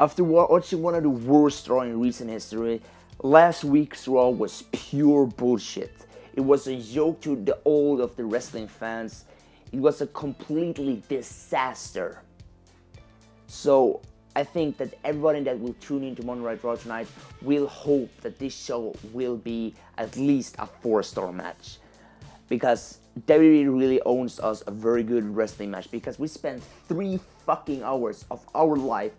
After watching one of the worst Raw in recent history, last week's Raw was pure bullshit. It was a joke to the old of the wrestling fans. It was a completely disaster. So I think that everybody that will tune into Monday Night Raw tonight will hope that this show will be at least a 4-star match. Because WWE really owns us a very good wrestling match. Because we spent 3 fucking hours of our life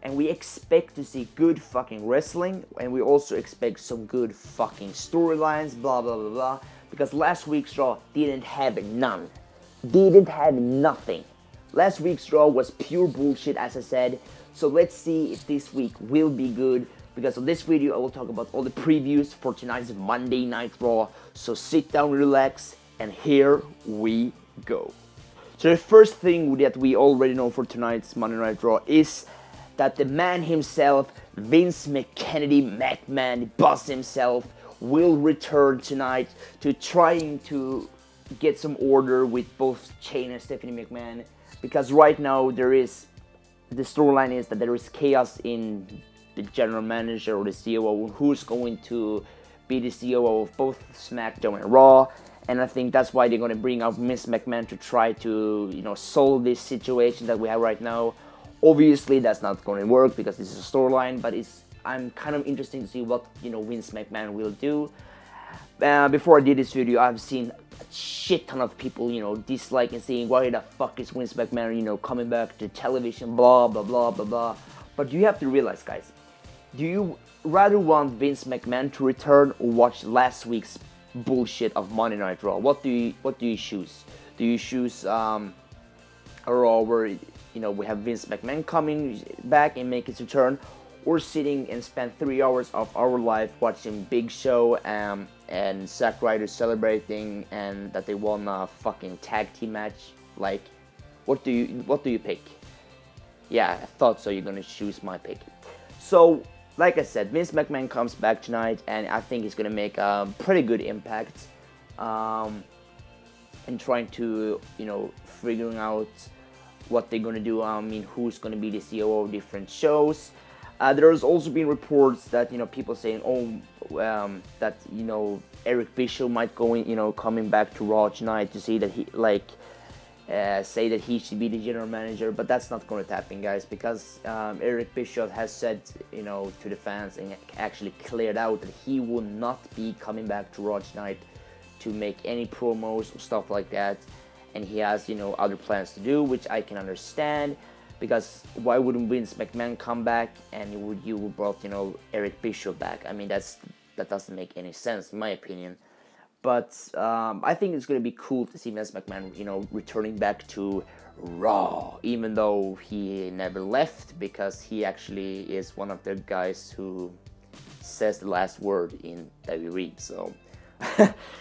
and we expect to see good fucking wrestling, and we also expect some good fucking storylines, blah blah blah blah. Because last week's Raw didn't have none. Didn't have nothing. Last week's Raw was pure bullshit, as I said. So let's see if this week will be good. Because on this video I will talk about all the previews for tonight's Monday Night Raw. So sit down, relax, and here we go. So the first thing that we already know for tonight's Monday Night Raw is that the man himself, Vince McMahon, the boss himself, will return tonight to trying to get some order with both Shane and Stephanie McMahon. Because right now the storyline is that there is chaos in the general manager or the COO, who's going to be the COO of both SmackDown and Raw. And I think that's why they're going to bring out Vince McMahon to try to, solve this situation that we have right now. Obviously, that's not going to work because this is a storyline, but I'm kind of interested to see what, Vince McMahon will do. Before I did this video, I've seen a shit ton of people, disliking, saying, why the fuck is Vince McMahon, coming back to television, blah, blah, blah, blah, blah. But you have to realize, guys, do you rather want Vince McMahon to return or watch last week's bullshit of Monday Night Raw? What do you choose? Do you choose a Raw where we have Vince McMahon coming back and make his return, or sitting and spend 3 hours of our life watching Big Show and Zack Ryder celebrating and that they won a fucking tag team match? Like, what do you pick? Yeah, I thought so. You're gonna choose my pick. So, like I said, Vince McMahon comes back tonight, and I think he's gonna make a pretty good impact in trying to figuring out what they're gonna do. Who's gonna be the COO of different shows. There's also been reports that people saying, that Eric Bischoff might go in, coming back to Raw tonight to see that he say that he should be the general manager, but that's not going to happen, guys, because Eric Bischoff has said to the fans and actually cleared out that he will not be coming back to Raw tonight to make any promos or stuff like that. And he has, other plans to do, which I can understand, because why wouldn't Vince McMahon come back and you brought, Eric Bischoff back? I mean, that doesn't make any sense in my opinion. But I think it's going to be cool to see Vince McMahon, returning back to Raw, even though he never left, because he actually is one of the guys who says the last word in WWE. So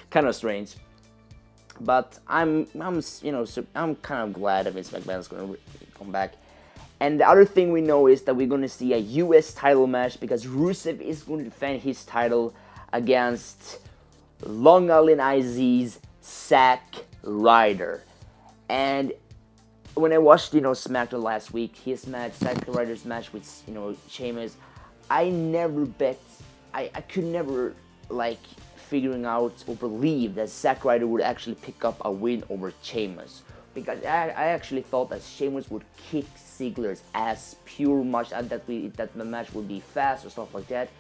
kind of strange. But I'm kind of glad that Vince McMahon is going to come back. And the other thing we know is that we're going to see a US title match, because Rusev is going to defend his title against Long Island IZ's Zack Ryder. And when I watched SmackDown last week, his match, Zack Ryder's match with Sheamus, I could never figuring out or believe that Zack Ryder would actually pick up a win over Sheamus, because I actually thought that Sheamus would kick Ziggler's ass pure much, and that the match would be fast or stuff like that,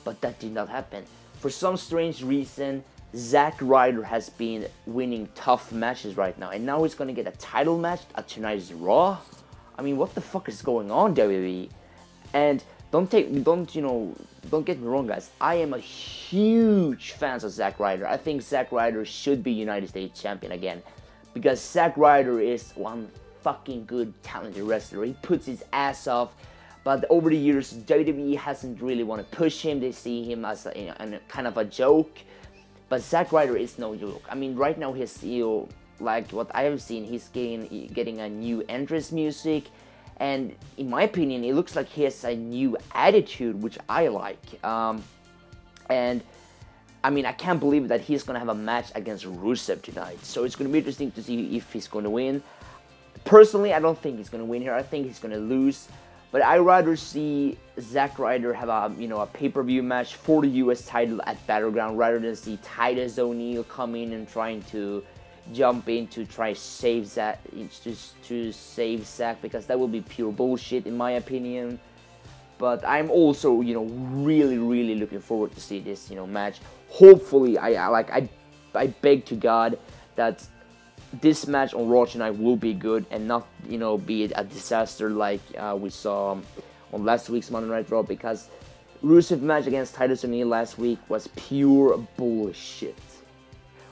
but that did not happen. For some strange reason, Zack Ryder has been winning tough matches right now, and now he's gonna get a title match at tonight's Raw. I mean, what the fuck is going on, WWE? And don't get me wrong, guys. I am a huge fan of Zack Ryder. I think Zack Ryder should be United States champion again, because Zack Ryder is one fucking good, talented wrestler. He puts his ass off, but over the years, WWE hasn't really want to push him. They see him as a kind of a joke. But Zack Ryder is no joke. I mean, right now he's like what I have seen, he's getting a new entrance music. And in my opinion, it looks like he has a new attitude, which I like. And I mean, I can't believe that he's going to have a match against Rusev tonight. So it's going to be interesting to see if he's going to win. Personally, I don't think he's going to win here. I think he's going to lose. But I'd rather see Zack Ryder have a a pay-per-view match for the US title at Battleground rather than see Titus O'Neil come in and trying to jump in to try save Zack, to save Zack, because that will be pure bullshit in my opinion. But I'm also really looking forward to see this match. Hopefully, I beg to God that this match on Raw tonight will be good and not be a disaster like we saw on last week's Monday Night Raw, because Rusev match against Titus O'Neil last week was pure bullshit.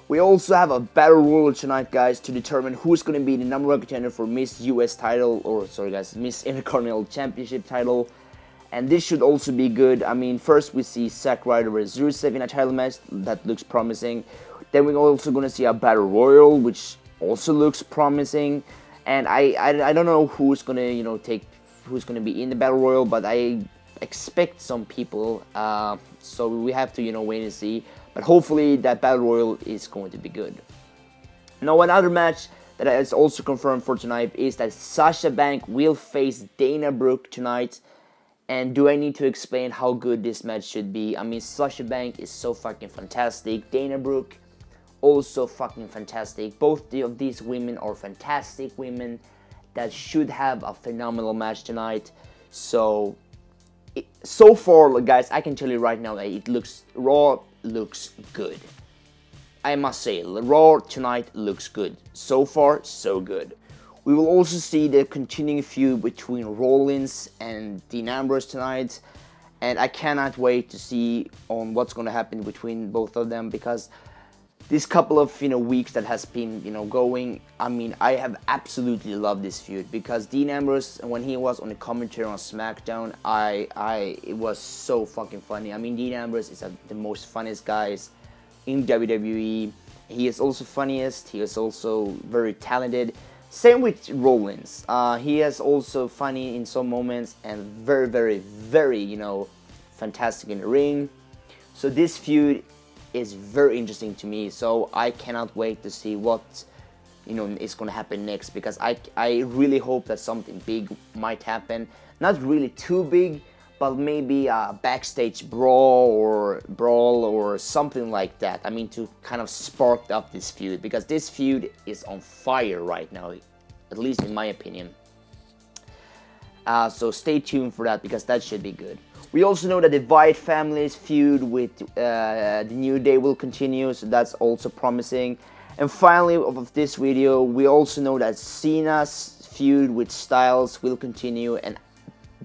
We also have a battle royal tonight, guys, to determine who's going to be the #1 contender for Miss US title, or sorry guys, Miss Intercontinental Championship title. And this should also be good. I mean, first we see Zack Ryder versus Rusev in a title match. That looks promising. Then we're also going to see a battle royal, which also looks promising. And I don't know who's going to who's going to be in the battle royal, but I expect some people. So we have to wait and see. But hopefully that battle royal is going to be good. Now, another match that is also confirmed for tonight is that Sasha Banks will face Dana Brooke tonight. And do I need to explain how good this match should be? I mean, Sasha Banks is so fucking fantastic. Dana Brooke, also fucking fantastic. Both of these women are fantastic women that should have a phenomenal match tonight. So far, guys, I can tell you right now that Raw looks good. I must say, Raw tonight looks good. So far, so good. We will also see the continuing feud between Rollins and Dean Ambrose tonight, and I cannot wait to see on what's going to happen between both of them, because this couple of weeks that has been going, I mean, I have absolutely loved this feud, because Dean Ambrose, when he was on the commentary on SmackDown, it was so fucking funny. I mean, Dean Ambrose is the most funniest guys in WWE. He is also funniest. He is also very talented. Same with Rollins. He is also funny in some moments and very fantastic in the ring. So this feud is very interesting to me. So I cannot wait to see what is going to happen next, because I really hope that something big might happen. Not really too big, but maybe a backstage brawl or something like that. I mean, to kind of spark up this feud, because this feud is on fire right now, at least in my opinion. So stay tuned for that, because that should be good. We also know that the Wyatt family's feud with the New Day will continue, so that's also promising. And finally, of this video, we also know that Cena's feud with Styles will continue, and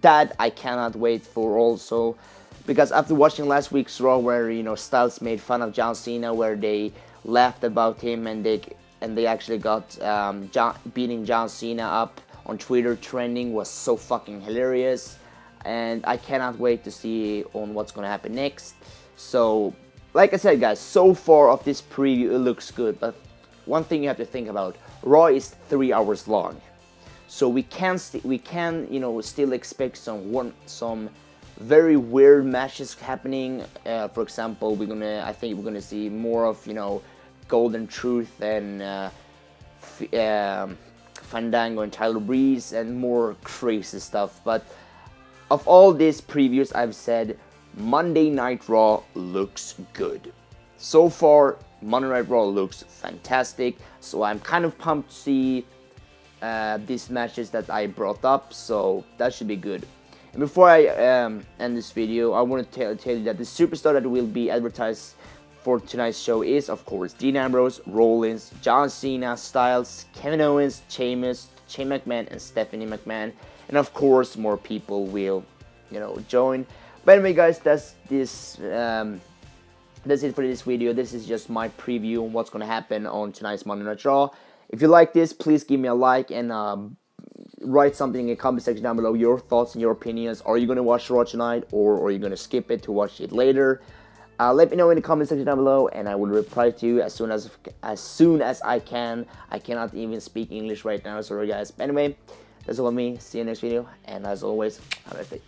that I cannot wait for also, because after watching last week's Raw where Styles made fun of John Cena, where they laughed about him and they actually got beating John Cena up on Twitter trending, was so fucking hilarious, and I cannot wait to see on what's gonna happen next. So like I said, guys, so far of this preview it looks good, but one thing you have to think about, Raw is 3 hours long. So we can still expect some very weird matches happening. For example, I think we're gonna see more of Golden Truth and Fandango and Tyler Breeze and more crazy stuff. But of all these previews, I've said Monday Night Raw looks good. So far, Monday Night Raw looks fantastic. So I'm kind of pumped to see these matches that I brought up, so that should be good. And before I end this video, I want to tell you that the superstar that will be advertised for tonight's show is, of course, Dean Ambrose, Rollins, John Cena, Styles, Kevin Owens, Sheamus, Shane McMahon, and Stephanie McMahon. And of course, more people will, join. But anyway, guys, that's it for this video. This is just my preview on what's going to happen on tonight's Monday Night Raw. If you like this, please give me a like and write something in the comment section down below, your thoughts and your opinions. Are you going to watch Raw tonight, or are you going to skip it to watch it later? Let me know in the comment section down below, and I will reply to you as soon as I can. I cannot even speak English right now, sorry guys. But anyway, that's all of me. See you next video, and as always, have a nice day.